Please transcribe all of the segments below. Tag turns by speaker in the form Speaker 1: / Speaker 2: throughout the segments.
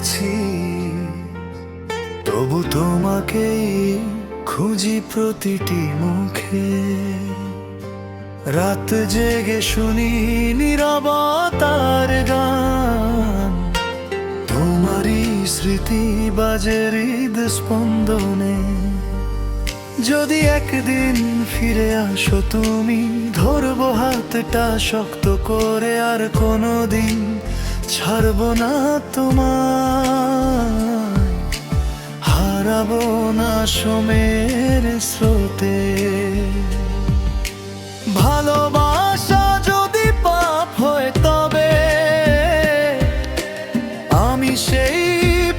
Speaker 1: গেছি, তবু তোমাকেই খুঁজি প্রতিটি মুখে। রাত জেগে শুনি নীরবতার গান, তোমারই স্মৃতি বাজে হৃদ স্পন্দনে। যদি একদিন ফিরে আসো তুমি, ধরবো হাতটা শক্ত করে, আর কোনোদিন ছাড়বো না তোমায়, হারাবো না সময়ের স্রোতে। ভালোবাসা যদি পাপ হয় তবে আমি সেই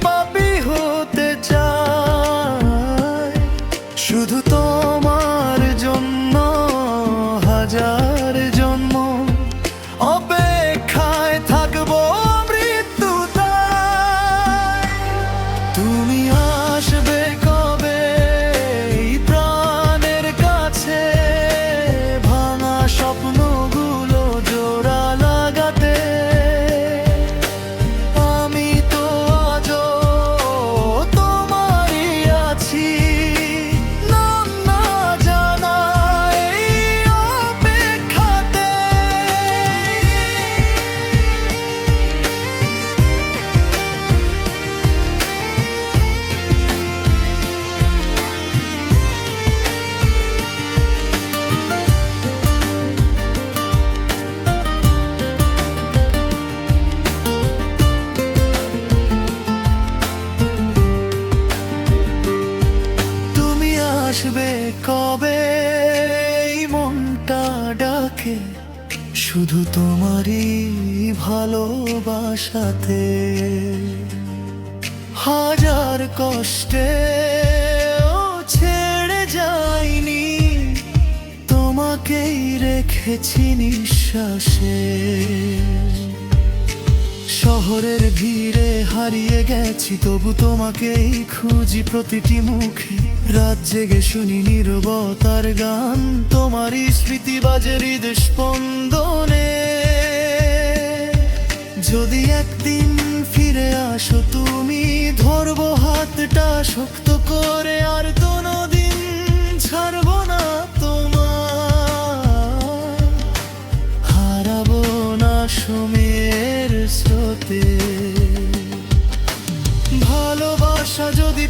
Speaker 1: পাপী হতে চাই, শুধু তোমার জন্য হাজার জন্ম অপেক্ষায় থাকবো মৃত্যু দায়। তুমি আসবে কবে এই প্রাণের কাছে, ভাঙা স্বপ্নগুলো জোড়া লাগাতে। আমি তো আজও তোমারই আছি, নাম না জানা এই অপেক্ষাতে। তুমি আসবে কবে এই মনটা ডাকে, শুধু তোমারই ভালোবাসাতে। হাজার কষ্টে ছেড়ে যাইনি, তোমাকেই রেখেছি নিঃশ্বাসে। শহরের ভিড়ে হারিয়ে গেছি, তবু তোমাকেই খুঁজি প্রতিটি মুখে। রাত জেগে শুনি নীরবতার গান, তোমারই স্মৃতি বাজে হৃদ স্পন্দনে। যদি একদিন ফিরে আসো তুমি, ধরবো হাতটা শক্ত করে, আর কোনোদিন ছাড়বো না তোমার, হারাবো না সময়ের স্রোতে। ভালোবাসা যদি